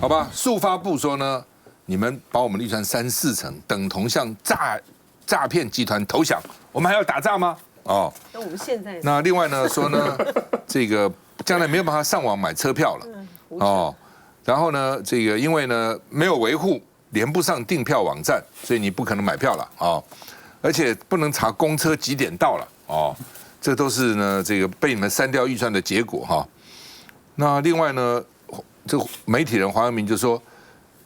好吧？速发部说呢，你们把我们的预算3、4成，等同向诈骗集团投降，我们还要打诈吗？哦，那我们现在那另外呢说呢，这个将来没有办法上网买车票了，哦，然后呢，这个因为呢没有维护，连不上订票网站，所以你不可能买票了哦，而且不能查公车几点到了哦，这都是呢这个被你们删掉预算的结果哈。那另外呢，这媒体人黄阳明就说，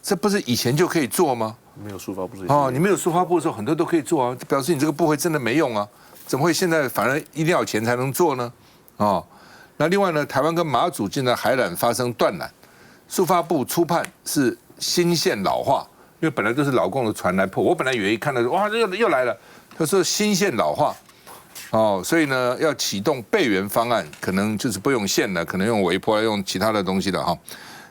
这不是以前就可以做吗？没有速发部哦，你没有速发部的时候，很多都可以做啊，表示你这个部会真的没用啊，怎么会现在反而一定要有钱才能做呢？哦，那另外呢，台湾跟马祖近的海缆发生断缆，速发部初判是新线老化，因为本来都是老共的船来破，我本来以为看到哇又来了，他说新线老化，哦，所以呢要启动备援方案，可能就是不用线了，可能用微波，用其他的东西了哈。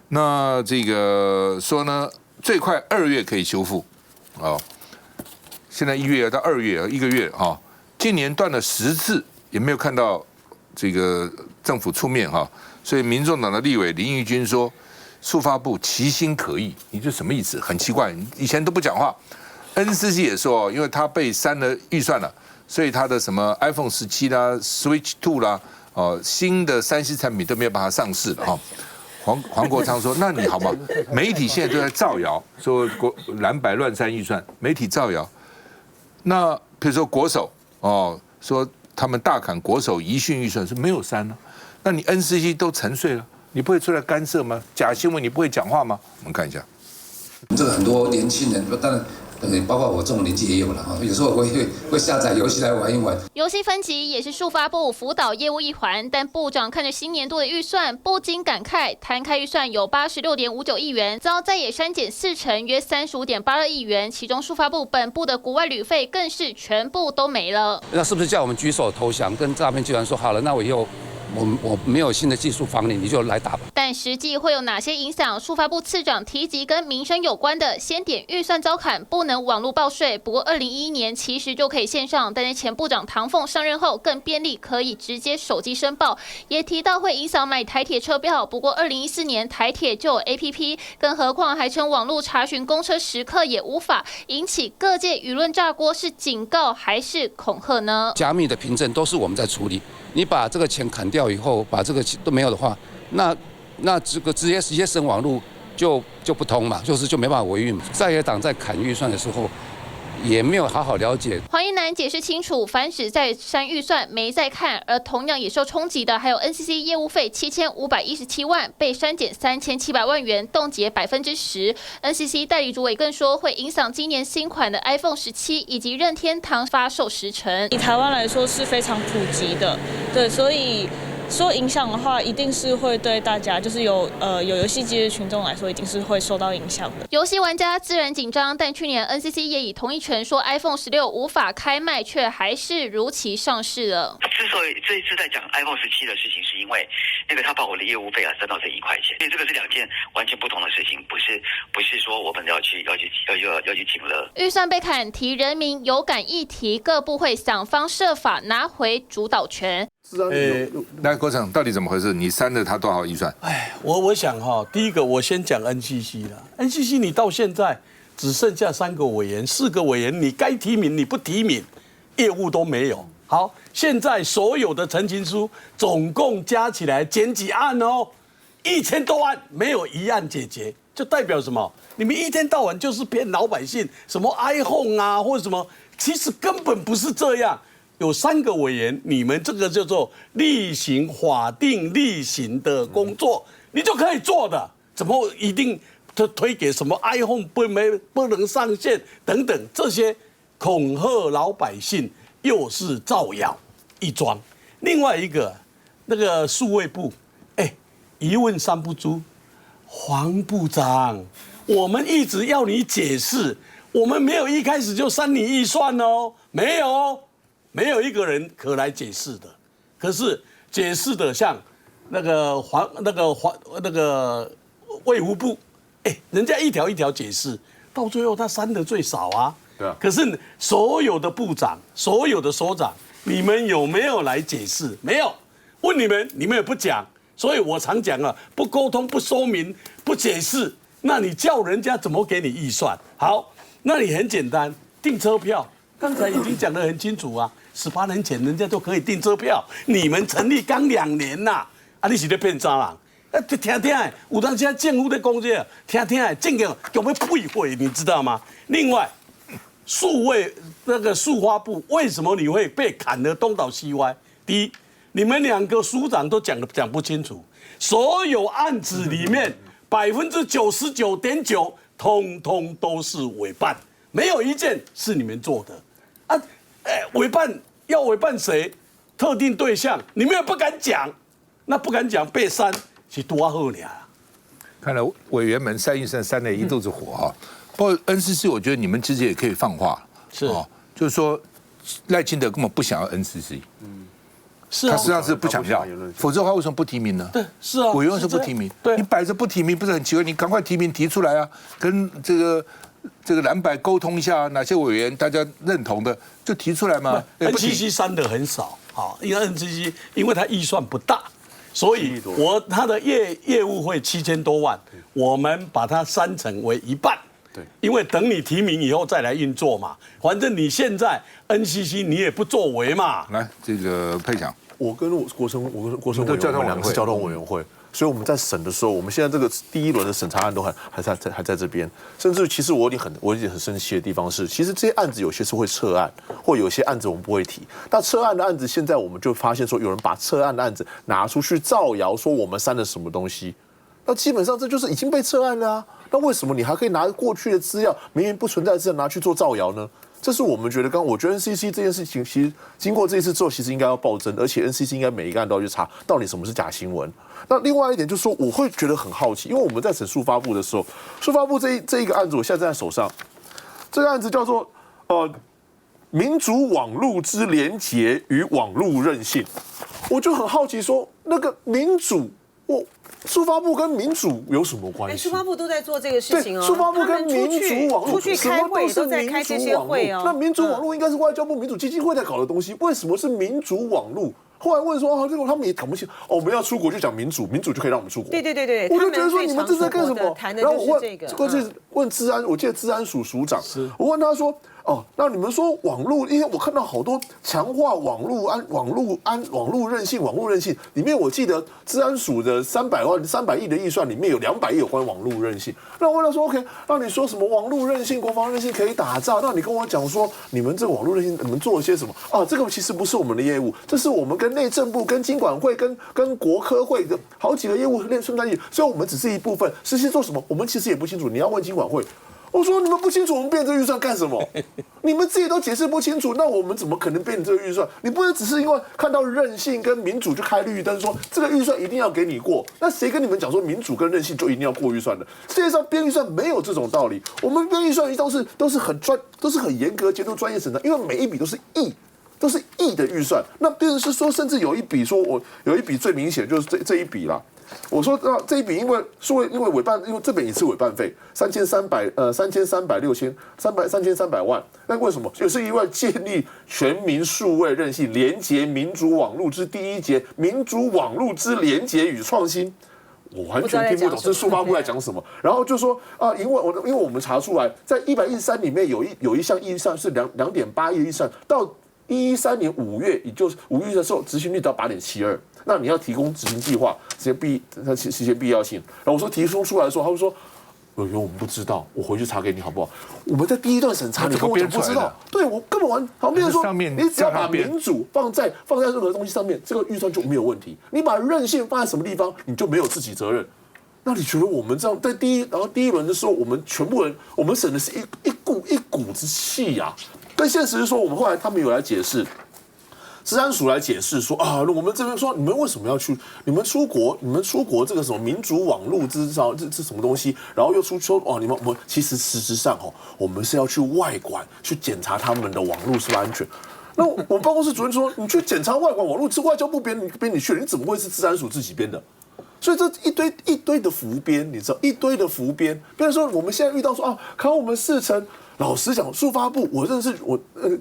那这个说呢，最快2月可以修复，哦，现在1月到2月1个月哈，今年断了10次，也没有看到这个政府出面哈，所以民众党的立委林义君说，速发部其心可疑，你这什么意思？很奇怪，以前都不讲话。NCC 也说，因为他被删了预算了，所以他的什么 iPhone 17啦、Switch 2啦，哦，新的3C 产品都没有办法上市了哈。黄国昌说：“那你好吗？媒体现在都在造谣，说蓝白乱删预算，媒体造谣。那比如说国手哦，说他们大砍国手遗训预算是没有删呢，那你 NCC 都沉睡了，你不会出来干涉吗？假新闻你不会讲话吗？我们看一下，这个很多年轻人，当然。”包括我这种年纪也有了哈，有时候会下载游戏来玩一玩。游戏分级也是速发部辅导业务一环，但部长看着新年度的预算，不禁感慨，摊开预算有86.59亿元，遭在野删减4成，约35.82亿元，其中速发部本部的国外旅费更是全部都没了。那是不是叫我们举手投降，跟诈骗集团说好了，那我以后我没有新的技术防你，你就来打吧。但实际会有哪些影响？速发部次长提及跟民生有关的，先点预算遭砍，不能网络报税。不过2011年其实就可以线上，但是前部长唐凤上任后更便利，可以直接手机申报。也提到会影响买台铁车票，不过2014年台铁就有 APP， 更何况还称网络查询公车时刻也无法，引起各界舆论炸锅，是警告还是恐吓呢？加密的凭证都是我们在处理。你把这个钱砍掉以后，把这个都没有的话，那这个直接审网路就不通嘛，就没办法维运嘛。在野党在砍预算的时候，也没有好好了解。黄奕南解释清楚，凡只在删预算，没在看。而同样也受冲击的还有 NCC 业务费7517万，被删减3700万元，冻结10%。NCC 代理主委更说，会影响今年新款的 iPhone 17以及任天堂发售时程。以台湾来说是非常普及的，对，所以说影响的话，一定是会对大家，就是有游戏机的群众来说，一定是会受到影响的。游戏玩家自然紧张，但去年 NCC 也以同一权说 iPhone 16无法开卖，却还是如期上市了。之所以这一次在讲 iPhone 17的事情，是因为那个他把我的业务费删到这1块钱，所以这个是2件完全不同的事情，不是说我们要去请了。预算被砍，提人民有感议题，各部会想方设法拿回主导权。来，国长到底怎么回事？你删了他多少预算？我想哈，第一个我先讲 NCC 了。NCC 你到现在只剩下3个委员、4个委员，你该提名你不提名，业务都没有。好，现在所有的陈情书总共加起来检举案哦，1000多案，没有1案解决，就代表什么？你们一天到晚就是骗老百姓，什么 iPhone 啊或者什么，其实根本不是这样。有3个委员，你们这个叫做例行法定例行的工作，你就可以做的，怎么一定推给什么 iPhone 不能上线等等这些恐吓老百姓，又是造谣一桩。另外一个那个数位部，一问三不知，黄部长，我们一直要你解释，我们没有一开始就删你预算哦，没有哦。没有一个人可来解释的，可是解释的像那个卫福部，人家一条一条解释，到最后他删的最少啊。对啊。可是所有的部长、所有的首长，你们有没有来解释？没有。问你们，你们也不讲。所以我常讲啊，不沟通、不说明、不解释，那你叫人家怎么给你预算？好，那你很简单，订车票，刚才已经讲得很清楚啊，18年前人家都可以订车票，你们成立刚2年呐，啊，你是在骗蟑螂？听听的，有当现在政府在讲这个，听听的，政府有没有避讳，你知道吗？另外，数发部为什么你会被砍得东倒西歪？第一，你们2个署长都讲不清楚，所有案子里面99.9%通通都是委办，没有一件是你们做的啊！委办要委办谁？特定对象，你们也不敢讲，那不敢讲被删是多好呢。看来委员们3预算3的一肚子火啊！不过 NCC 我觉得你们之间也可以放话，是哦，就是说赖清德根本不想要 NCC，是啊，他实际上是不想要，否则的话为什么不提名呢？对，是啊，委员是不提名，对，你摆着不提名不是很奇怪？你赶快提名提出来啊，跟这个蓝白沟通一下，哪些委员大家认同的就提出来嘛。NCC 删的很少，好，因为 NCC 因为它预算不大，所以它的业务费7000多万，我们把它删成为1半。对，因为等你提名以后再来运作嘛，反正你现在 NCC 你也不作为嘛。来，这个佩强，我跟国生委员，我们2个是交通委员会，所以我们在审的时候，我们现在这个第1轮的审查案都还在这边，甚至其实我有点很生气的地方是，其实这些案子有些是会撤案，或有些案子我们不会提。那撤案的案子，现在我们就发现说，有人把撤案的案子拿出去造谣，说我们删了什么东西。那基本上这就是已经被撤案了啊！那为什么你还可以拿过去的资料，明明不存在的资料拿去做造谣呢？这是我们觉得，我觉得 NCC 这件事情，其实经过这一次之后，其实应该要暴增，而且 NCC 应该每一个案都要去查，到底什么是假新闻。那另外一点就是说，我会觉得很好奇，因为我们在审速发部的时候，速发部这一个案子，我现在在手上，这个案子叫做民主网络之连结与网络韧性，我就很好奇说，那个民主，速发部跟民主有什么关系？速发部都在做这个事情哦。速发部跟民主网络出去开会都在开这些会哦。那民主网络应该是外交部民主基金会在搞的东西，为什么是民主网络？后来问说这个他们也搞不清，我们要出国就讲民主，民主就可以让我们出国。对，我就觉得说你们这是在干什么？然后我问治安，我记得治安署署长，我问他说。那你们说网络，因为我看到好多强化网络韧性，里面我记得治安署的300亿的预算里面有200亿有关网络韧性。那我问他说 ，OK， 那你说什么网络韧性、国防韧性可以打仗？那你跟我讲说你们这个网络韧性你们做了些什么？这个其实不是我们的业务，这是我们跟内政部、跟经管会、跟国科会的好几个业务顺在一起，所以我们只是一部分，实际做什么我们其实也不清楚。你要问经管会。我说你们不清楚，我们编这预算干什么？你们自己都解释不清楚，那我们怎么可能编这个预算？你不能只是因为看到韧性跟民主就开绿灯，说这个预算一定要给你过。那谁跟你们讲说民主跟韧性就一定要过预算的？世界上编预算没有这种道理。我们编预算都是很严格、监督、专业审查，因为每一笔都是亿的预算。那变成是说，甚至有一笔最明显就是这一笔啦。我说这一笔因为委办，因为这边也是委办费3300万，那为什么？就是因为建立全民数位韧性，连结民主网络之第一节，民主网络之连结与创新。我完全听不懂这速发部在讲什么。然后就说因为我们查出来，在113里面有一项预算是2.8亿预算，到113年5月，也就是5月的时候，执行率到8.72。那你要提供执行计划，实现必要性。然后我说提出来的时候，他们说委员我们不知道，我回去查给你好不好？我们在第一段审查，你跟我讲不知道，对我根本完。旁边说你只要把民主放在任何东西上面，这个预算就没有问题。你把韧性放在什么地方，你就没有自己责任。那你觉得我们这样在第一轮的时候，我们全部人我们审的是一股子气呀。但现实是说，我们后来他们有来解释。治安署来解释说我们这边说你们为什么要去？你们出国这个什么民主网络这什么东西？然后又说我们其实实质上我们是要去外管去检查他们的网络是不是安全。那我们办公室主任说，你去检查外管网络是外交部编你去了，你怎么会是治安署自己编的？所以这一堆的浮编，你知道一堆的浮编。比如说我们现在遇到说考我们4成。老实讲，速发部我认识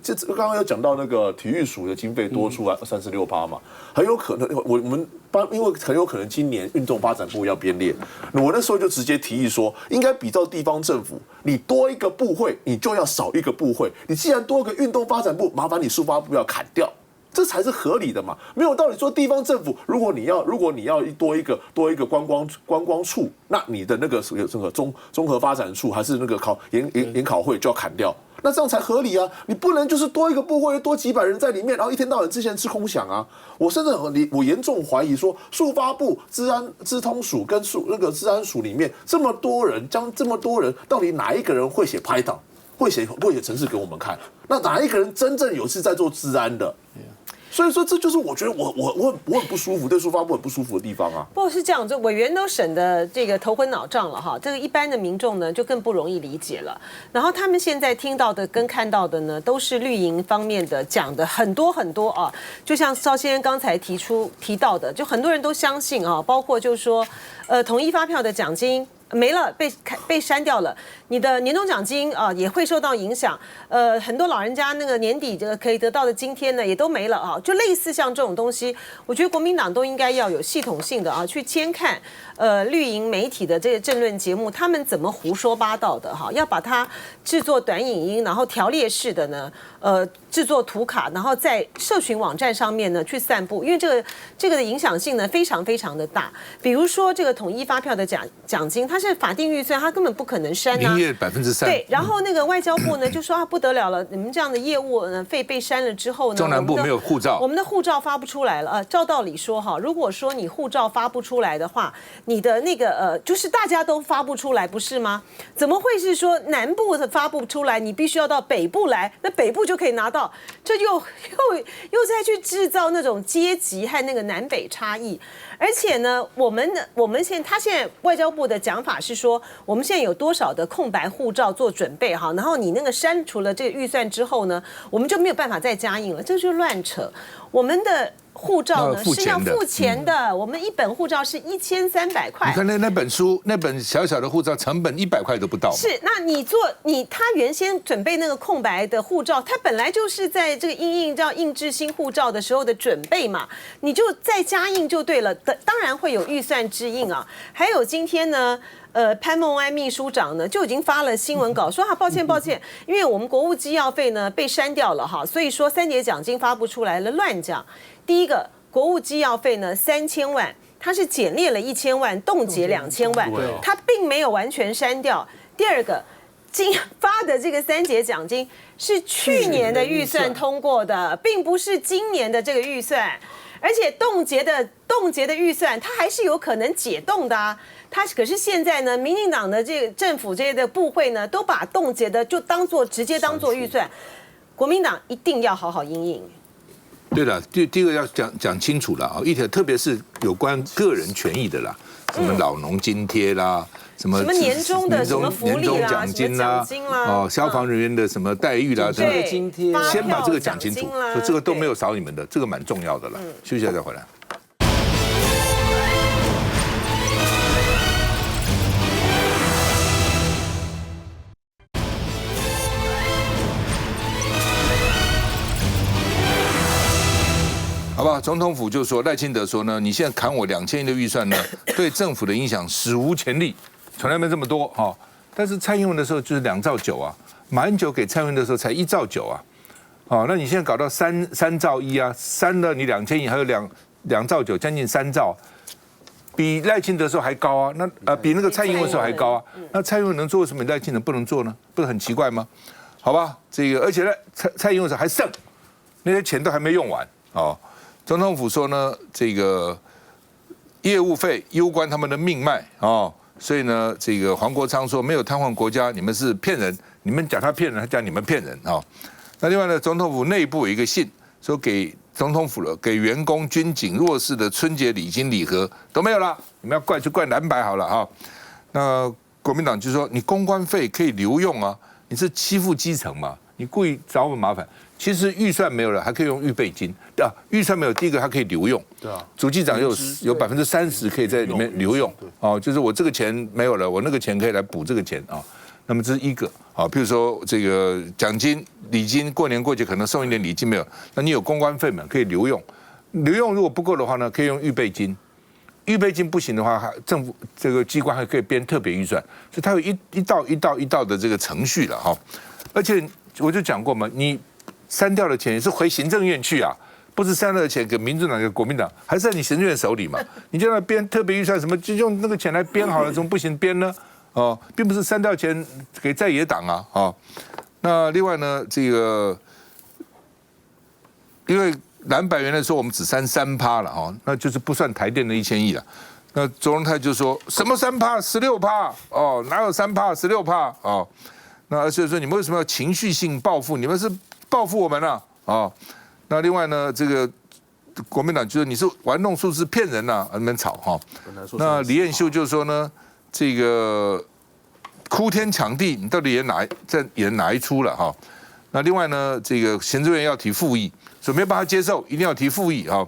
这刚刚有讲到那个体育署的经费多出来36%嘛，很有可能我们因为很有可能今年运动发展部要编列，我那时候就直接提议说，应该比照地方政府，你多一个部会，你就要少一个部会，你既然多个运动发展部，麻烦你速发部要砍掉。这才是合理的嘛，没有道理说地方政府，如果你要多一个观光处，那你的那个综合发展处还是那个研考会就要砍掉，那这样才合理啊！你不能就是多一个部会多几百人在里面，然后一天到晚之前吃空饷啊！我甚至我严重怀疑说，速发部、资通署跟那个治安署里面这么多人，到底哪一个人会写拍档，会写程式给我们看？那哪一个人真正有是在做治安的？所以说，这就是我觉得我很不舒服，对速发部很不舒服的地方啊。不过是这样，这委员都审的这个头昏脑胀了哈，这个一般的民众呢就更不容易理解了。然后他们现在听到的跟看到的呢，都是绿营方面的讲的很多啊，就像邵先生刚才提到的，就很多人都相信啊，包括就是说，统一发票的奖金没了，被删掉了，你的年终奖金啊也会受到影响。很多老人家那个年底这个可以得到的津贴呢也都没了啊，就类似像这种东西，我觉得国民党都应该要有系统性的啊去监看绿营媒体的这个政论节目，他们怎么胡说八道的哈，要把它制作短影音，然后条列式的呢制作图卡，然后在社群网站上面呢去散布，因为这个的影响性呢非常非常的大。比如说这个统一发票的奖金，它是法定预算，它根本不可能删啊，营业3%。对，然后那个外交部呢就说啊不得了了，你们这样的业务呢费被删了之后呢，中南部没有护照，我们的护照发不出来了。照道理说哈，如果说你护照发不出来的话，你的那个就是大家都发不出来，不是吗？怎么会是说南部的发不出来，你必须要到北部来，那北部就可以拿到？这又再去制造那种阶级和那个南北差异。而且呢，他现在外交部的讲法是说，我们现在有多少的空白护照做准备哈，然后你那个删除了这个预算之后呢，我们就没有办法再加印了，这就是乱扯。我们的护照呢是要付钱的，我们一本护照是1300块。你看那本书，那本小小的护照成本100块都不到。是，那他原先准备那个空白的护照，他本来就是在这个印制新护照的时候的准备嘛，你就再加印就对了。当然会有预算之印啊。还有今天呢，潘孟安秘书长呢就已经发了新闻稿说抱歉，因为我们国务机要费呢被删掉了哈，所以说3节奖金发不出来了，乱讲。第一个，国务机要费呢3000万，它是减列了1000万，冻结2000万，它并没有完全删掉。第二个，发的这个3节奖金是去年的预算通过的，并不是今年的这个预算，而且冻结的预算它还是有可能解冻的啊。可是现在呢，民进党的这个政府这些的部会呢，都把冻结的就直接当做预算，国民党一定要好好因应。对了，第一个要讲清楚了啊，特别是有关个人权益的啦，什么老农津贴啦，什么年终的什么福利啦、奖金啦，消防人员的什么待遇啦等等，津贴，先把这个讲清楚，说这个都没有少你们的，这个蛮重要的了。休息一下再回来。好不好？总统府就说赖清德说呢，你现在砍我2000亿的预算呢，对政府的影响史无前例，从来没这么多哈。但是蔡英文的时候就是2兆9啊，马英九给蔡英文的时候才1兆9啊，哦，那你现在搞到3兆1啊，删了你2000亿，还有2兆9，将近3兆，比赖清德的时候还高啊。那比那个蔡英文的时候还高啊。那蔡英文能做什么，赖清德不能做呢？不是很奇怪吗？好吧，这个而且呢，蔡英文的时候还剩，那些钱都还没用完哦。总统府说呢，这个业务费攸关他们的命脉哦，所以呢，这个黄国昌说没有瘫痪国家，你们是骗人，你们讲他骗人，他讲你们骗人哦。那另外呢，总统府内部有一个信，说给总统府了，给员工、军警、弱势的春节礼金礼盒都没有了，你们要怪就怪蓝白好了哈。那国民党就说你公关费可以留用啊，你是欺负基层嘛，你故意找我们麻烦。其实预算没有了，还可以用预备金啊。预算没有，第一个还可以留用，对啊。主计长有30%可以在里面留用哦，就是我这个钱没有了，我那个钱可以来补这个钱啊。那么这是一个啊，比如说这个奖金、礼金，过年过节可能送一点礼金没有，那你有公关费嘛，可以留用。留用如果不够的话呢，可以用预备金。预备金不行的话，政府这个机关还可以编特别预算，所以它有一道的这个程序了哈。而且我就讲过嘛，你删掉的钱也是回行政院去啊，不是删掉的钱给民主党、给国民党，还是在你行政院手里嘛。你就要编特别预算什么，就用那个钱来编好了，怎么不行编呢？哦，并不是删掉钱给在野党啊，哦。那另外呢，这个因为蓝白原来说我们只删3%了哦，那就是不算台电的1000亿了。那卓荣泰就说什么3%、16%哦，哪有3%、16%哦？那而且说你们为什么要情绪性报复？你们是报复我们啊？哦，那另外呢，这个国民党就说你是玩弄数字骗人呐，那边吵哈。那李彦秀就说呢，这个哭天抢地，你到底演哪一出了哈？那另外呢，这个行政院要提复议。所以没办法接受，一定要提复议啊！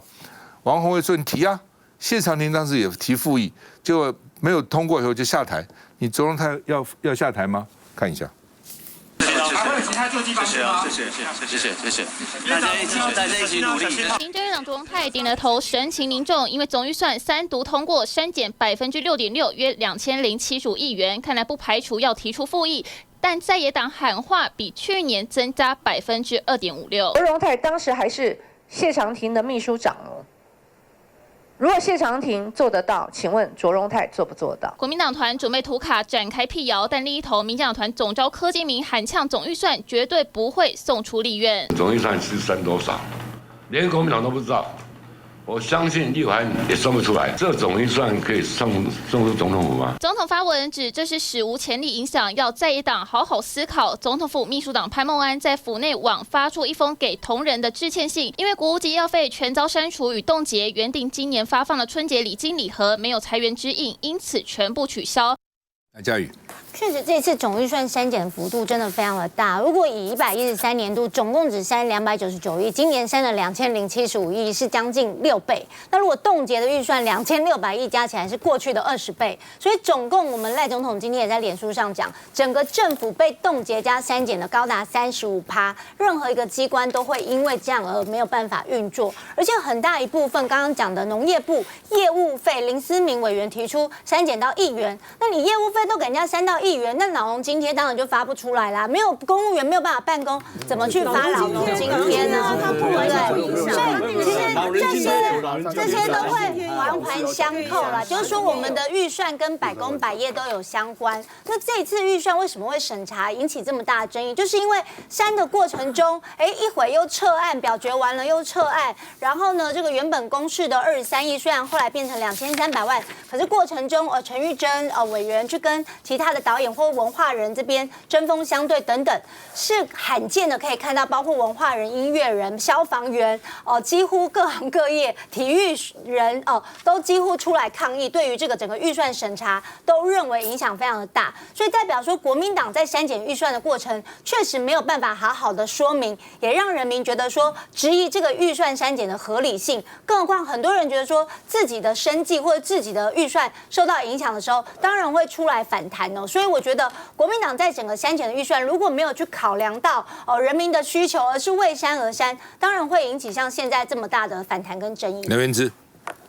王宏伟说你提啊，谢长廷当时也提复议，结果没有通过以后就下台。你卓荣泰要下台吗？看一下。还会有其他救济方式吗？谢谢，大家一起努力。行政院长卓荣泰点了头，神情凝重，因为总预算3读通过，删减6.6%，约2075亿元，看来不排除要提出复议。但在野党喊话比去年增加2.56%。卓荣泰当时还是谢长廷的秘书长哦。如果谢长廷做得到，请问卓荣泰做不做得到？国民党团准备图卡展开辟谣，但另一头民进党团总召柯建铭喊呛总预算绝对不会送出立院。总预算是算多少，连国民党都不知道。我相信立委也算不出来，这总预算可以送入总统府吗？总统发文指这是史无前例影响，要在野党好好思考。总统府秘书长潘孟安在府内网发出一封给同仁的致歉信，因为国无及药费全遭删除与冻结，原定今年发放的春节礼金礼盒没有裁员之应，因此全部取消。来，嘉宇。确实，这次总预算删减幅度真的非常的大。如果以113年度总共只删299亿，今年删了2075亿，是将近6倍。那如果冻结的预算2600亿加起来是过去的20倍，所以总共我们赖总统今天也在脸书上讲，整个政府被冻结加删减的高达35%，任何一个机关都会因为这样而没有办法运作，而且很大一部分刚刚讲的农业部业务费，林思明委员提出删减到1元，那你业务费都给人家删到1元，那劳动津贴当然就发不出来啦。没有公务员没有办法办公，怎么去发劳动津贴呢？对，所以其实这些都会环环相扣啦。就是说，我们的预算跟百工百业都有相关。那这次预算为什么会审查引起这么大的争议？就是因为删的过程中，一会又撤案，表决完了又撤案，然后呢，这个原本公示的23亿，虽然后来变成2300万，可是过程中陈玉珍委员去跟其他的导演或文化人这边针锋相对等等，是罕见的可以看到，包括文化人、音乐人、消防员几乎各行各业、体育人都几乎出来抗议，对于这个整个预算审查都认为影响非常的大，所以代表说国民党在删减预算的过程确实没有办法好好的说明，也让人民觉得说质疑这个预算删减的合理性。更何况很多人觉得说自己的生计或者自己的预算受到影响的时候，当然会出来反弹哦。所以我觉得国民党在整个删减的预算如果没有去考量到人民的需求，而是为删而删，当然会引起像现在这么大的反弹跟争议。刘元之，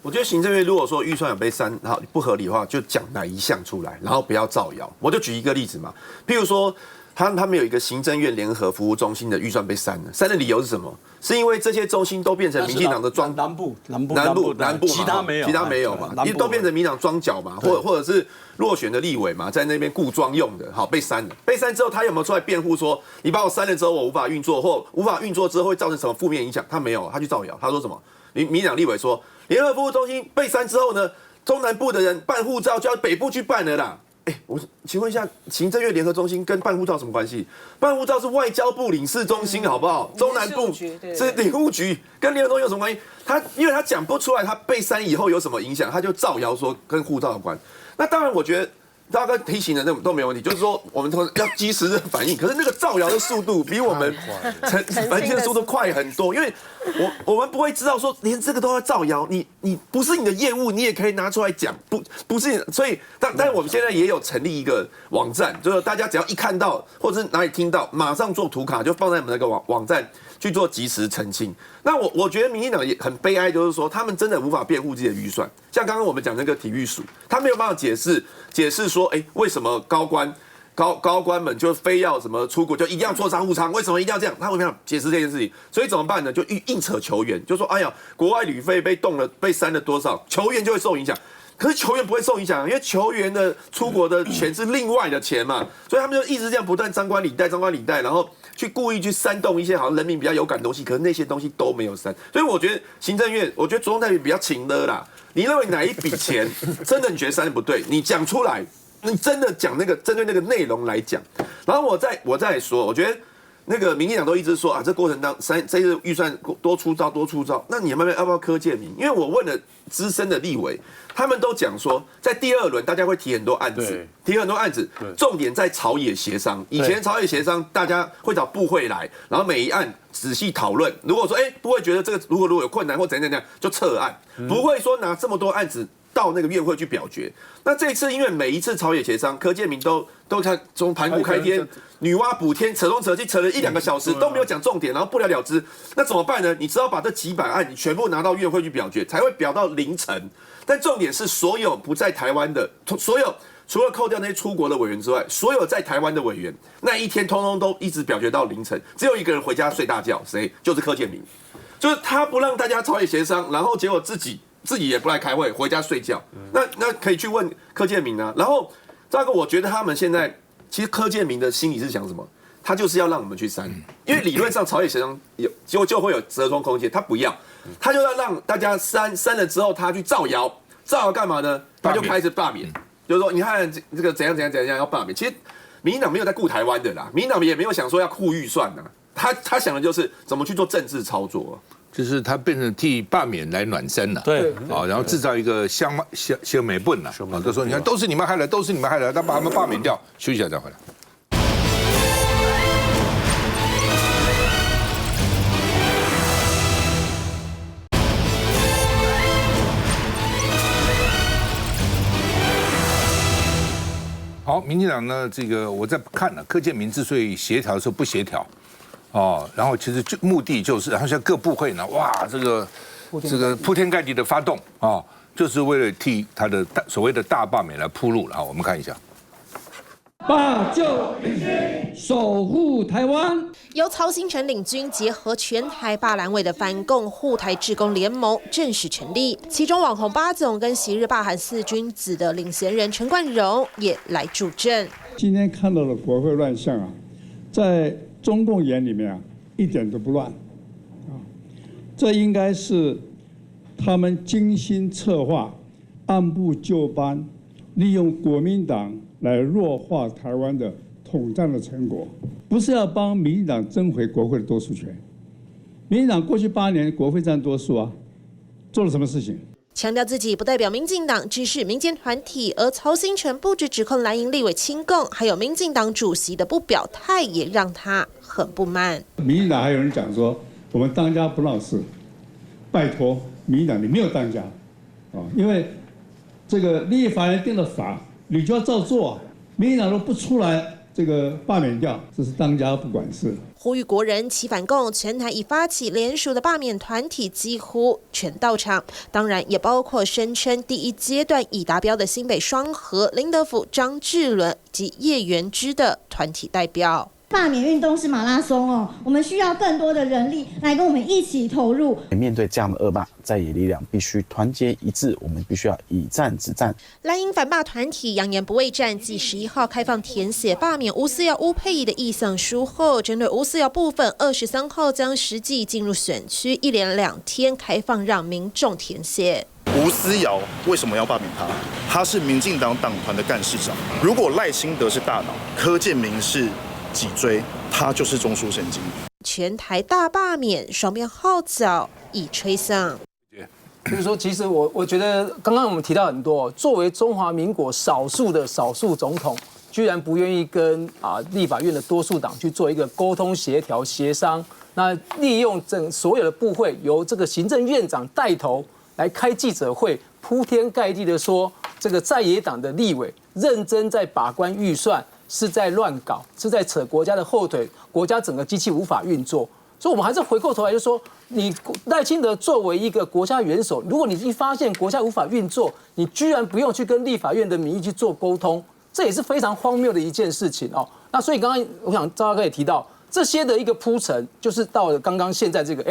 我觉得行政院如果说预算有被删不合理的话，就讲哪一项出来，然后不要造谣。我就举一个例子嘛，譬如说他们有一个行政院联合服务中心的预算被删了，删的理由是什么？是因为这些中心都变成民进党的南部其他没有嘛，都变成民进党庄脚嘛，或者是落选的立委嘛，在那边顾庄用的，好被删了。被删之后，他有没有出来辩护说你把我删了之后我无法运作，或无法运作之后会造成什么负面影响？他没有，他去造谣，他说什么？民进党立委说联合服务中心被删之后呢，中南部的人办护照就要北部去办了啦。我请问一下，行政院联合中心跟办护照什么关系？办护照是外交部领事中心，好不好？中南部是领务局，跟联合中心有什么关系？因为他讲不出来，他被删以后有什么影响，他就造谣说跟护照有关。那当然，我觉得大家提醒的都没有问题，就是说我们要及时的反应。可是那个造谣的速度比我们反应的速度快很多，因为我们不会知道说连这个都要造谣，你不是你的业务，你也可以拿出来讲，不是，所以但我们现在也有成立一个网站，就是大家只要一看到或者是哪里听到，马上做图卡就放在我们那个网站去做即时澄清。那我觉得民进党也很悲哀，就是说他们真的无法辩护自己的预算，像刚刚我们讲那个体育署，他没有办法解释说，为什么高官们就非要什么出国就一定要做商务舱？为什么一定要这样？他为什么解释这件事情？所以怎么办呢？就硬扯球员，就说哎呀，国外旅费被删了多少，球员就会受影响。可是球员不会受影响，因为球员的出国的钱是另外的钱嘛，所以他们就一直这样不断张冠李戴，然后去故意去煽动一些好像人民比较有感的东西，可是那些东西都没有煽。所以我觉得行政院，我觉得着重在于比较勤的啦。你认为哪一笔钱真的你觉得删不对，你讲出来。你真的讲那个针对那个内容来讲，然后我再说，我觉得那个民进党都一直说啊，这过程当这次预算多出招，那你要不要柯建铭？因为我问了资深的立委，他们都讲说，在第2轮大家会提很多案子，重点在朝野协商。以前朝野协商，大家会找部会来，然后每一案仔细讨论。如果说部会觉得这个如果有困难或怎样，就撤案，不会说拿这么多案子到那个院会去表决。那这一次因为每一次朝野协商，柯建铭都看从盘古开天、女娲补天，扯东扯西，扯了1-2个小时都没有讲重点，然后不了了之。那怎么办呢？你只好把这几百案你全部拿到院会去表决，才会表到凌晨。但重点是，所有不在台湾的，所有除了扣掉那些出国的委员之外，所有在台湾的委员，那一天通通都一直表决到凌晨，只有一个人回家睡大觉，谁？就是柯建铭，就是他不让大家朝野协商，然后结果自己也不来开会，回家睡觉。那可以去问柯建铭啊。然后这个我觉得他们现在其实柯建铭的心里是想什么？他就是要让我们去删，因为理论上朝野协商就会有折中空间，他不要，他就要让大家删了之后，他去造谣干嘛呢？他就开始罢免，就是说你看这个怎样要罢免。其实民进党没有在顾台湾的啦，民进党也没有想说要顾预算呐，他想的就是怎么去做政治操作。就是他变成替罢免来暖身了，对，然后制造一个香美笨了，就说你看都是你们害的，他把他们罢免掉，休息一下再回来。好，民进党呢，这个我在看了，柯建铭之所以协调的时候不协调。然后其实目的就是，然后像各部会呢，哇，这个铺天盖地的发动就是为了替他的所谓的大罢免来铺路了。我们看一下。罢旧必须守护台湾。由曹兴诚领军，结合全台罢蓝委的反共护台志工联盟正式成立，其中网红巴总跟昔日罢韩4君子的领衔人陈冠荣也来助阵。今天看到的国会乱象啊，在中共眼里面啊，一点都不乱，这应该是他们精心策划、按部就班，利用国民党来弱化台湾的统战的成果，不是要帮民进党争回国会的多数权。民进党过去8年国会占多数啊，做了什么事情？强调自己不代表民进党，只是民间团体。而曹兴诚不止指控蓝营立委亲共，还有民进党主席的不表态，也让他很不满。民进党还有人讲说，我们当家不闹事，拜托民进党你没有当家因为这个立法院定了法，你就要照做。民进党都不出来这个罢免掉，这是当家不管事。呼吁国人齐反共，全台已发起联署的罢免团体几乎全到场，当然也包括声称第1阶段已达标的新北双和、林德府、张志伦及叶元之的团体代表。罢免运动是马拉松我们需要更多的人力来跟我们一起投入。面对这样的恶霸，在野力量必须团结一致，我们必须要以战止战。蓝营反罢团体扬言不畏战，继11号开放填写罢免吴思瑶、吴佩仪的意向书后，针对吴思瑶部分，23号将实际进入选区，1连2天开放让民众填写。吴思瑶为什么要罢免他？他是民进党党团的干事长。如果赖清德是大脑，柯建铭是脊椎，他就是中枢神经。全台大罢免，双边号角已吹响。就是说，其实我觉得刚刚我们提到很多，作为中华民国少数总统，居然不愿意跟立法院的多数党去做一个沟通协调协商，那利用所有的部会由这个行政院长带头来开记者会，铺天盖地的说这个在野党的立委认真在把关预算，是在乱搞，是在扯国家的后腿，国家整个机器无法运作。所以，我们还是回过头来就说，你赖清德作为一个国家元首，如果你一发现国家无法运作，你居然不用去跟立法院的民意去做沟通，这也是非常荒谬的一件事情哦。那所以刚刚我想赵大哥也提到，这些的一个铺陈，就是到了刚刚现在这个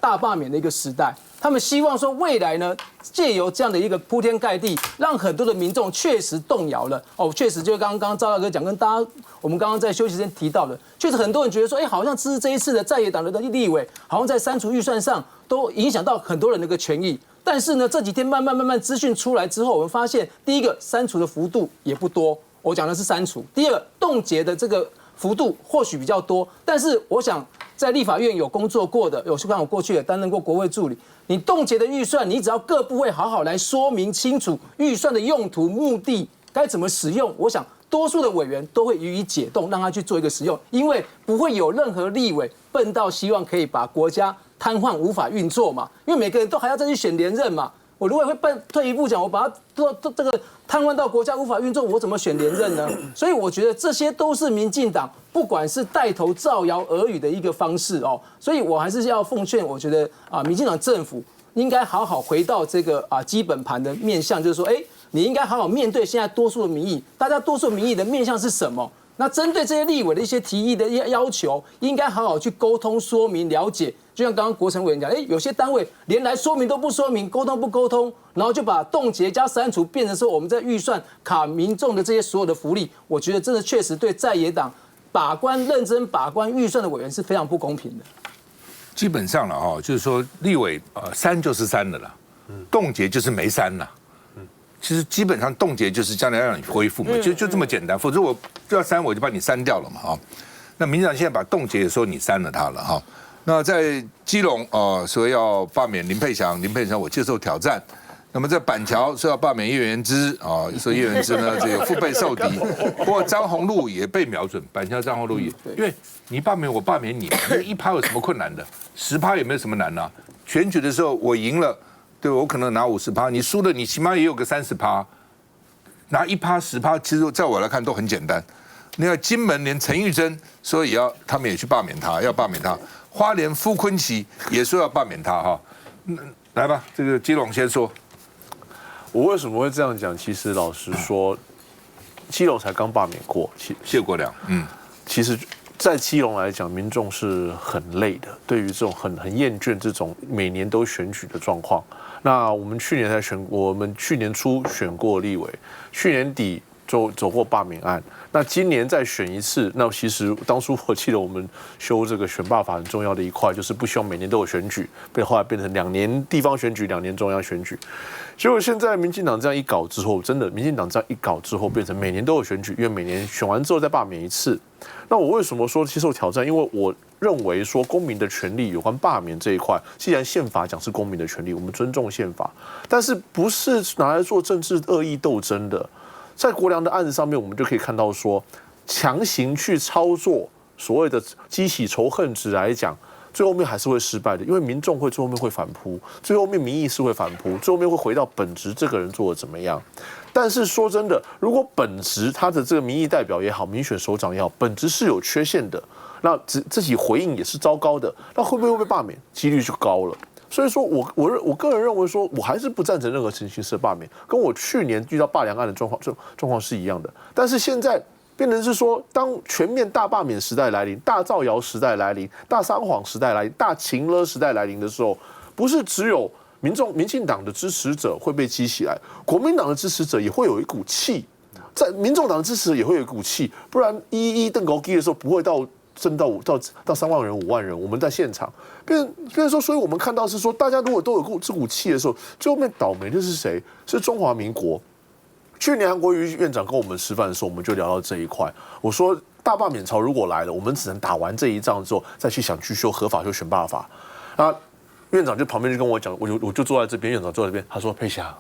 大罢免的一个时代，他们希望说未来呢，借由这样的一个铺天盖地，让很多的民众确实动摇了哦，确实就刚刚赵大哥讲，跟大家我们刚刚在休息时间提到的，确实很多人觉得说，好像这一次的在野党的立委，好像在删除预算上都影响到很多人的一个权益。但是呢，这几天慢慢资讯出来之后，我们发现，第一个删除的幅度也不多，我讲的是删除；第二个冻结的这个幅度或许比较多，但是我想在立法院有工作过的，有像我过去也担任过国会助理，你冻结的预算，你只要各部会好好来说明清楚预算的用途、目的该怎么使用，我想多数的委员都会予以解冻，让他去做一个使用，因为不会有任何立委笨到希望可以把国家瘫痪无法运作嘛，因为每个人都还要再去选连任嘛。我如果会退一步讲，我把它这个瘫痪到国家无法运作，我怎么选连任呢？所以我觉得这些都是民进党不管是带头造谣讹语的一个方式哦。所以我还是要奉劝，我觉得民进党政府应该好好回到这个基本盘的面向，就是说，你应该好好面对现在多数的民意，大家多数民意的面向是什么？那针对这些立委的一些提议的要求，应该好好去沟通说明了解。就像刚刚国成委员讲，有些单位连来说明都不说明，沟通不沟通，然后就把冻结加删除变成说我们在预算卡民众的这些所有的福利，我觉得真的确实对在野党认真把关预算的委员是非常不公平的。基本上了就是说立委删就是删了啦，冻结就是没删啦。其实基本上冻结就是将来让你恢复嘛，就这么简单，否则我要删我就把你删掉了嘛那民进党现在把冻结也说你删了它了那在基隆说要罢免林佩祥我接受挑战。那么在板桥说要罢免叶元之说叶元之呢这个腹背受敌。不过张宏陆也被瞄准，板桥张宏陆也，因为你罢免我罢免你，1%有什么困难的？10%也没有什么难啊。选举的时候我赢了。对，我可能拿50%，你输了，你起码也有个30%，拿1%、10%，其实在我来看都很简单。你看金门连陈玉珍说他们也去罢免他，要罢免他。花莲傅崑萁也说要罢免他来吧，这个基隆先说。我为什么会这样讲？其实老实说，基隆才刚罢免过谢国良，其实。在基隆来讲，民众是很累的，对于这种很厌倦这种每年都选举的状况。那我们去年初选过立委，去年底就走过罢免案。那今年再选一次，那其实当初我记得我们修这个选罢法很重要的一块，就是不希望每年都有选举，后来变成2年地方选举，2年中央选举。结果现在民进党这样一搞之后，真的民进党这样一搞之后，变成每年都有选举，因为每年选完之后再罢免一次。那我为什么说接受挑战？因为我认为说公民的权利有关罢免这一块，既然宪法讲是公民的权利，我们尊重宪法，但是不是拿来做政治恶意斗争的。在国良的案子上面，我们就可以看到说，强行去操作所谓的激起仇恨值来讲，最后面还是会失败的，因为民众最后面会反扑，最后面民意是会反扑，最后面会回到本质这个人做的怎么样。但是说真的，如果本质他的这个民意代表也好，民选首长也好，本质是有缺陷的，那自己回应也是糟糕的，那会不会被罢免？几率就高了。所以说我个人认为说，我还是不赞成任何形式的罢免，跟我去年遇到罢良案的状况是一样的。但是现在变成是说，当全面大罢免时代来临、大造谣时代来临、大撒谎时代来临、大情勒时代来临的时候，不是只有民进党的支持者会被激起来，国民党的支持者也会有一股气，在民众党的支持者也会有一股气，不然邓高基的时候不会升到3万人、5万人，我们在现场，变成说，所以我们看到是说，大家如果都有这股气的时候，最后面倒霉的是谁？是中华民国。去年韩国瑜院长跟我们吃饭的时候，我们就聊到这一块。我说，大罢免潮如果来了，我们只能打完这一仗之后，再去想去修合法、修选罢法。院长就旁边就跟我讲，我就坐在这边，院长坐在这边，他说：“佩霞，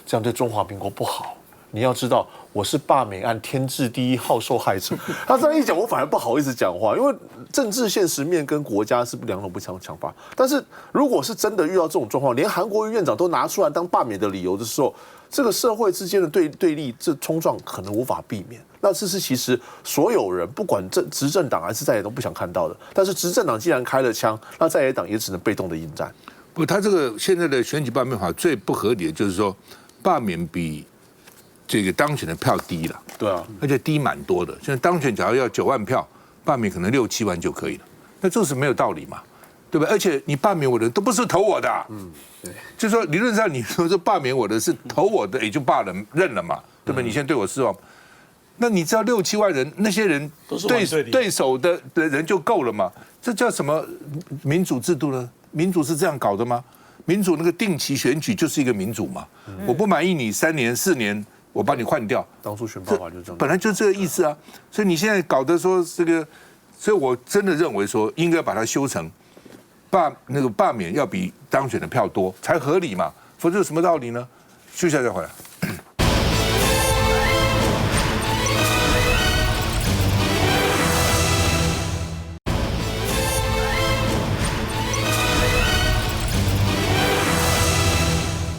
这样对中华民国不好。你要知道，我是罢免案天字第一号受害者。他这样一讲，我反而不好意思讲话，因为政治现实面跟国家是两种不相强法。但是如果是真的遇到这种状况，连韩国瑜院长都拿出来当罢免的理由的时候，这个社会之间的对立，这冲撞可能无法避免。那这是其实所有人不管执政党还是在野都不想看到的。但是执政党既然开了枪，那在野党也只能被动的应战。不，他这个现在的选举罢免法最不合理的就是说，罢免比这个当选的票低了。对啊，而且低蛮多的。现在当选假如要9万票，罢免可能6、7万就可以了。那这是没有道理嘛，对不对？而且你罢免我的都不是投我的，对，就是说理论上你说罢免我的是投我的，也就罢了，认了嘛，对不对？你现在对我失望，那你知道6、7万人，那些人对手的人就够了嘛？这叫什么民主制度呢？民主是这样搞的吗？民主那个定期选举就是一个民主嘛。我不满意你3年4年，我把你换掉。当初选罢法就这样，本来就这个意思啊。所以你现在搞得说这个，所以我真的认为说应该把它修成罢免要比当选的票多才合理嘛，否则有什么道理呢？休息一下再回来。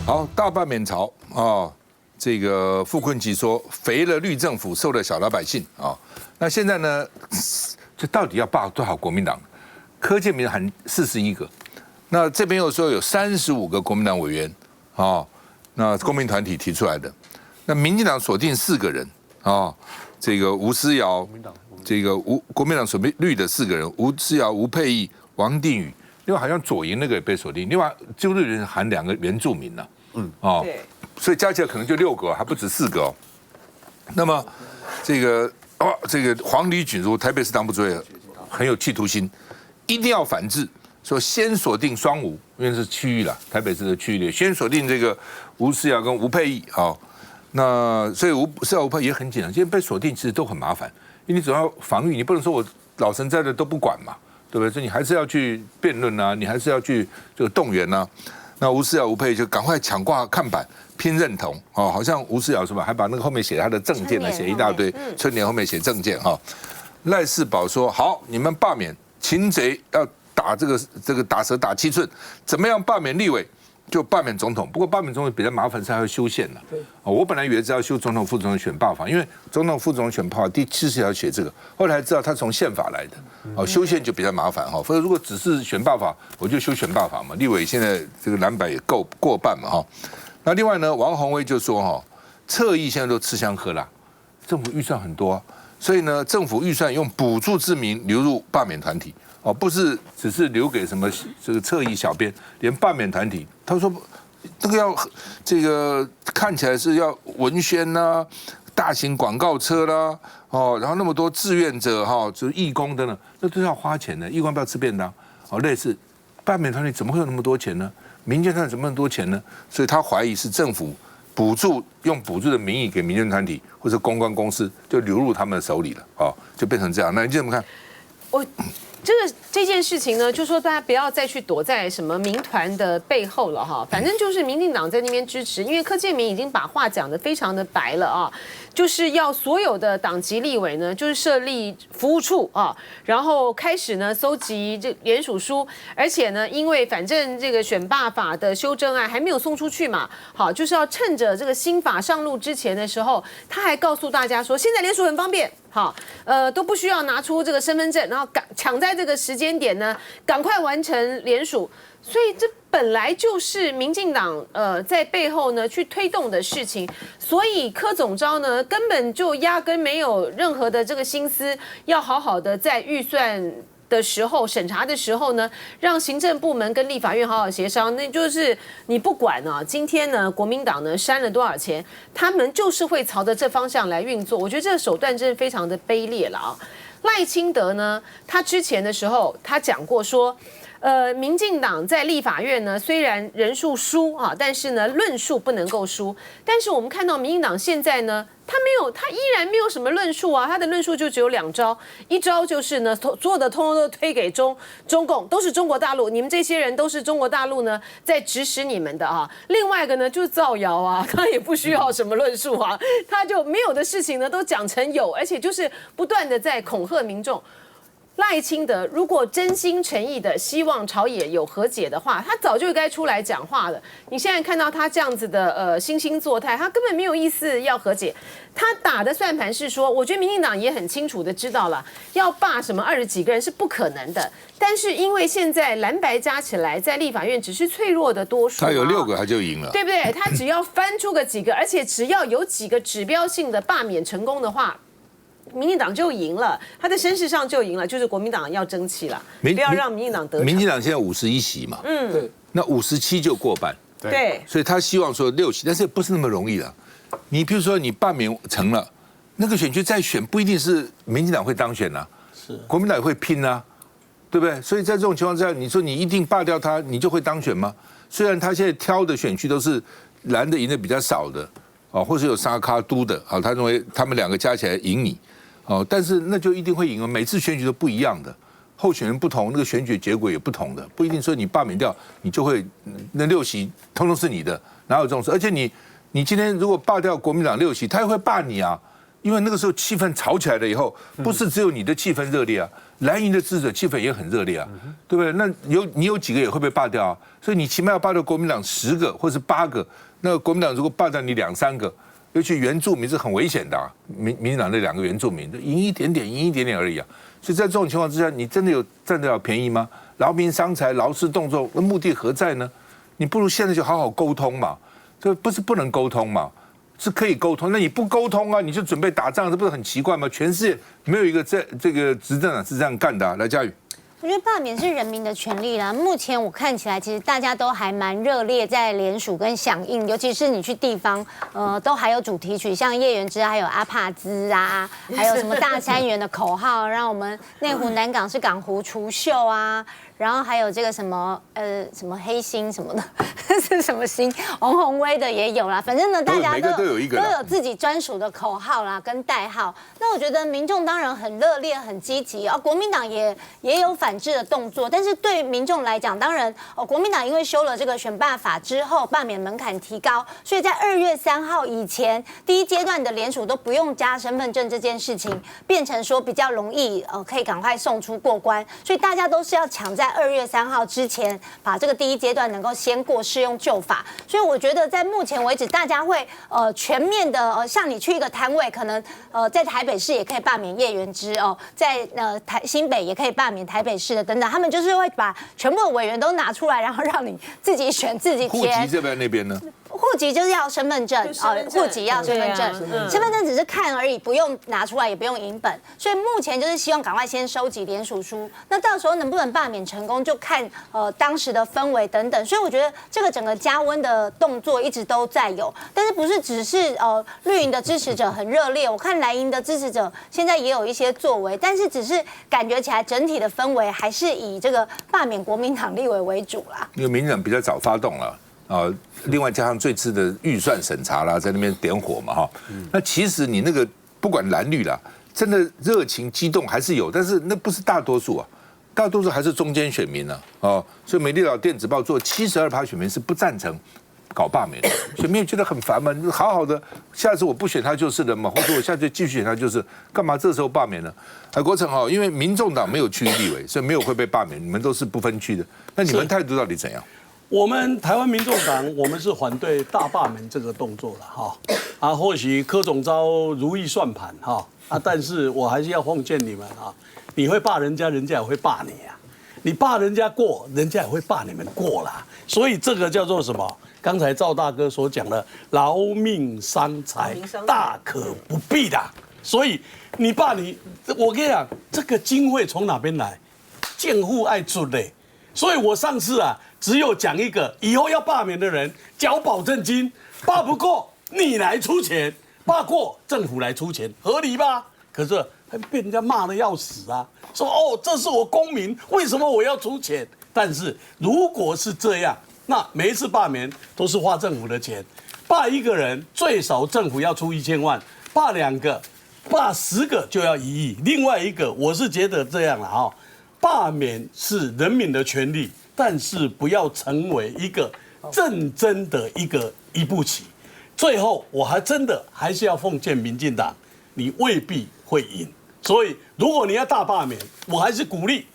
好，大罢免潮啊！这个傅昆萁说，肥了绿政府，瘦了小老百姓啊。那现在呢，这到底要罢多少国民党？柯建铭喊41个，那这边又说有35个国民党委员啊，那公民团体提出来的。那民进党锁定4个人啊，这个吴思瑶，这个国民党锁定绿的4个人，吴思瑶、吴沛忆、王定宇。另外好像左营那个也被锁定，另外就绿人喊2个原住民呢。所以加起来可能就6个，还不止4个哦。那么这个黄李锦如台北市党部主委很有企图心，一定要反制，说先锁定双吴，因为是区域啦，台北市的区域里先锁定这个吴思瑶跟吴沛忆啊。那所以吴思瑶、吴沛忆也很紧张，现在被锁定其实都很麻烦，因为你总要防御，你不能说我老神在的都不管嘛，对不对？所以你还是要去辩论啊，你还是要去这个动员啊。那吴思瑶、吴沛忆就赶快抢挂看板，拼认同哦，好像吴思瑶是吧？还把那个后面写他的政见呢，写一大堆，春联后面写政见哈。赖世宝说：“好，你们罢免擒贼要打这个打蛇打7寸，怎么样罢免立委？就罢免总统。不过罢免总统比较麻烦，是还要修宪了。我本来以为是要修总统、副总统选罢法，因为总统、副总统选罢法第70条写这个，后来知道他从宪法来的。修宪就比较麻烦哈。否则如果只是选罢法，我就修选罢法嘛。立委现在这个蓝白也够过半嘛哈。那另外呢，王宏威就说哈，侧翼现在都吃香喝辣，政府预算很多，所以呢，政府预算用补助之名流入罢免团体。”哦，不是，只是留给什么这个侧翼小编，连罢免团体，他说这个要这个看起来是要文宣啦、大型广告车啦，哦，然后那么多志愿者哈，就是义工等等，那都要花钱的，义工不要吃便当，哦，类似罢免团体怎么会有那么多钱呢？民间团体怎么那么多钱呢？所以他怀疑是政府用补助的名义给民间团体或者公关公司，就流入他们的手里了，哦，就变成这样。那你怎么看？这件事情呢，就说大家不要再去躲在什么民团的背后了哈，反正就是民进党在那边支持，因为柯建铭已经把话讲得非常的白了啊，就是要所有的党籍立委呢，就是设立服务处啊，然后开始呢搜集这联署书，而且呢，因为反正这个选罢法的修正案还没有送出去嘛，好，就是要趁着这个新法上路之前的时候，他还告诉大家说，现在联署很方便。好，都不需要拿出这个身份证，然后抢在这个时间点呢，赶快完成联署。所以这本来就是民进党在背后呢去推动的事情，所以柯总召呢根本就压根没有任何的这个心思，要好好的在预算的时候审查的时候呢，让行政部门跟立法院好好协商。那就是你不管啊，今天呢国民党呢删了多少钱，他们就是会朝着这方向来运作。我觉得这个手段真的非常的卑劣了啊！赖清德呢，他之前的时候他讲过说，民进党在立法院呢，虽然人数输啊，但是呢，论述不能够输。但是我们看到民进党现在呢，他依然没有什么论述啊，他的论述就只有2招，一招就是呢，所有的通通都推给中共，都是中国大陆，你们这些人都是中国大陆呢在指使你们的啊。另外一个呢就是造谣啊，他也不需要什么论述啊，他就没有的事情呢都讲成有，而且就是不断的在恐吓民众。赖清德如果真心诚意的希望朝野有和解的话，他早就该出来讲话了。你现在看到他这样子的惺惺作态，他根本没有意思要和解。他打的算盘是说，我觉得民进党也很清楚的知道了，要罢什么20几个人是不可能的。但是因为现在蓝白加起来在立法院只是脆弱的多数，他有6个他就赢了，对不对？他只要翻出个几个，而且只要有几个指标性的罢免成功的话，民进党就赢了，他在声势上就赢了，就是国民党要争气了，不要让民进党得逞。民进党现在51席嘛，对，那57就过半，对，所以他希望说6席，但是也不是那么容易的。你比如说你罢免成了，那个选区再选不一定是民进党会当选啊，是国民党也会拼啊，对不对？所以在这种情况之下，你说你一定罢掉他，你就会当选吗？虽然他现在挑的选区都是蓝的赢的比较少的，哦，或是有沙卡都的，啊，他认为他们2个加起来赢你。哦，但是那就一定会赢哦。每次选举都不一样的，候选人不同，那个选举结果也不同的，不一定说你罢免掉，你就会那6席通通是你的，哪有这种事？而且你今天如果罢掉国民党6席，他也会罢你啊，因为那个时候气氛吵起来了以后，不是只有你的气氛热烈啊，蓝营的支持者气氛也很热烈啊，对不对？那你有几个也会被罢掉啊，所以你起码要罢掉国民党10个或是8个，那国民党如果罢掉你2、3个。尤其原住民是很危险的、啊，民进党那2个原住民赢一点点而已啊，所以在这种情况之下，你真的有占得了便宜吗？劳民伤财、劳师动众，那目的何在呢？你不如现在就好好沟通嘛，这不是不能沟通嘛，是可以沟通。那你不沟通啊，你就准备打仗，这不是很奇怪吗？全世界没有一个这个执政党是这样干的、啊。来，嘉宇。我觉得罢免是人民的权利啦。目前我看起来，其实大家都还蛮热烈在联署跟响应，尤其是你去地方，都还有主题曲，像叶元之还有阿帕兹啊，还有什么大三元的口号，让我们内湖南港是港湖除锈啊。然后还有这个什么黑心什么的，是什么星？王宏威的也有啦。反正呢，大家都有自己专属的口号啦，跟代号。那我觉得民众当然很热烈、很积极啊。国民党也有反制的动作，但是对民众来讲，当然国民党因为修了这个选罢法之后，罢免门槛提高，所以在2月3号以前，第1阶段的联署都不用加身份证这件事情，变成说比较容易可以赶快送出过关，所以大家都是要抢在2月3号之前把这个第1阶段能够先过适用旧法，所以我觉得在目前为止，大家会全面的像你去一个摊位，可能在台北市也可以罢免叶元之哦，在新北也可以罢免台北市的等等，他们就是会把全部的委员都拿出来，然后让你自己选自己填。户籍这边那边呢？户籍就是要身份证，户籍要身份证，身份证只是看而已，不用拿出来，也不用影本。所以目前就是希望赶快先收集联署书，那到时候能不能罢免成功，就看当时的氛围等等。所以我觉得这个整个加温的动作一直都在有，但是不是只是绿营的支持者很热烈，我看蓝营的支持者现在也有一些作为，但是只是感觉起来整体的氛围还是以这个罢免国民党立委为主啦。因为民进党比较早发动了。另外加上这次的预算审查啦，在那边点火嘛哈，那其实你那个不管蓝绿啦，真的热情激动还是有，但是那不是大多数啊，大多数还是中间选民啊，所以美丽岛电子报做72%选民是不赞成搞罢免的，选民觉得很烦嘛，好好的，下次我不选他就是了嘛，或者我下次继续选他就是，干嘛这时候罢免呢？国成哈，因为民众党没有区域立委，所以没有会被罢免，你们都是不分区的，那你们态度到底怎样？我们台湾民众党，我们是反对大罢免这个动作了哈，或许柯总召如意算盘哈但是我还是要奉劝你们你会罢人家，人家也会罢你啊，你罢人家过，人家也会罢你们过啦，所以这个叫做什么？刚才赵大哥所讲的劳命伤财，大可不必的。所以你罢你，我跟你讲，这个经费从哪边来？建户爱出嘞。所以我上次只有讲一个，以后要罢免的人缴保证金，罢不过你来出钱，罢过政府来出钱，合理吧？可是被人家骂得要死啊，说这是我公民，为什么我要出钱？但是如果是这样，那每一次罢免都是花政府的钱，罢一个人最少政府要出1000万，罢2个、罢10个就要1亿。另外一个，我是觉得这样了哈，罢免是人民的权利，但是不要成为一个政争的一步棋。最后，我真的还是要奉劝民进党，你未必会赢。所以，如果你要大罢免，我还是鼓励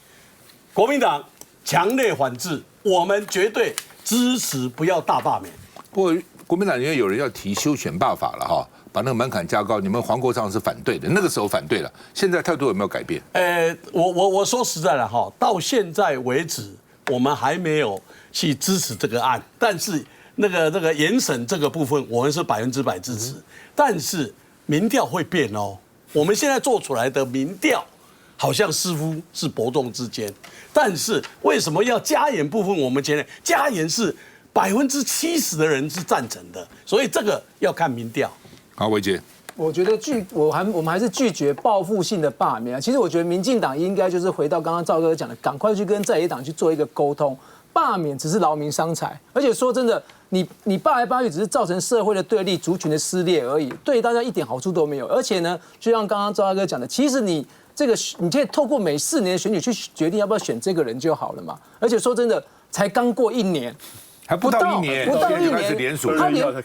国民党强烈反制，我们绝对支持不要大罢免。不过，国民党因为有人要提修选罢法了哈，把那个门槛加高，你们黄国昌是反对的，那个时候反对了，现在态度有没有改变？我说实在的哈，到现在为止，我们还没有去支持这个案，但是那个严审这个部分，我们是100%支持，但是民调会变哦。我们现在做出来的民调，好像似乎是伯仲之间，但是为什么要加严部分？我们觉得加严是70%的人是赞成的，所以这个要看民调。好，维杰。我觉得我们还是拒绝报复性的罢免啊。其实我觉得民进党应该就是回到刚刚赵哥讲的，赶快去跟在野党去做一个沟通。罢免只是劳民伤财，而且说真的，你罢来罢去只是造成社会的对立、族群的撕裂而已，对大家一点好处都没有。而且呢，就像刚刚赵大哥讲的，其实你可以透过每4年的选举去决定要不要选这个人就好了嘛。而且说真的，才刚过1年。还不到1年，开始联署，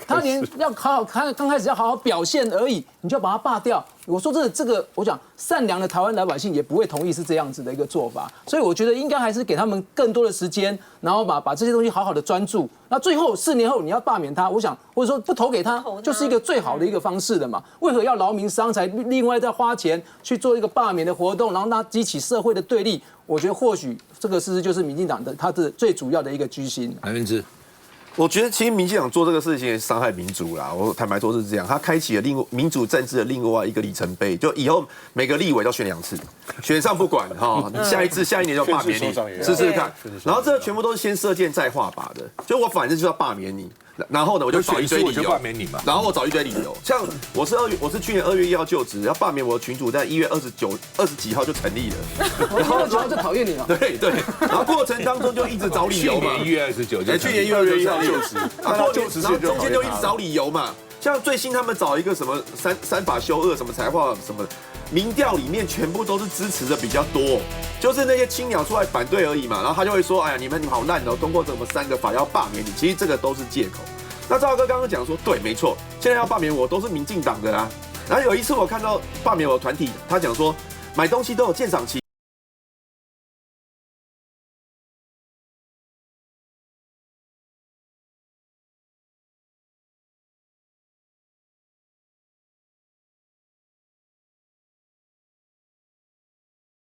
他连要好好刚开始要好好表现而已，你就要把他罢掉。我说真的，这个我讲善良的台湾老百姓也不会同意是这样子的一个做法，所以我觉得应该还是给他们更多的时间，然后把这些东西好好的专注。那最后4年后你要罢免他，我想或者说不投给他，就是一个最好的一个方式的嘛。为何要劳民伤财，另外再花钱去做一个罢免的活动，然后那激起社会的对立？我觉得或许这个事就是民进党的他的最主要的一个居心。蓝元之。我觉得其实民进党做这个事情也伤害民主啦。我坦白说是这样，他开启了民主政治的另外一个里程碑，就以后每个立委都选2次，选上不管哈，下一年就罢免你，试试看。然后这全部都是先射箭再画靶的，就我反正就要罢免你。然后呢，我就找一堆理由，然后我找一堆理由，像我是去年2月1号就职，要罢免我的群组，在1月20几号就成立了，然后就讨厌你了，对，然后过程当中就一直找理由嘛，去年1月29，去年1月1号就职，然后中间就一直找理由嘛，像最新他们找一个什么三法修2什么才华什么。民调里面全部都是支持的比较多，就是那些青鸟出来反对而已嘛。然后他就会说：“哎呀，你们好烂哦，通过什么3个法要罢免你。”其实这个都是借口。那赵哥刚刚讲说，对，没错，现在要罢免我都是民进党的啦。然后有一次我看到罢免我的团体，他讲说买东西都有鉴赏期，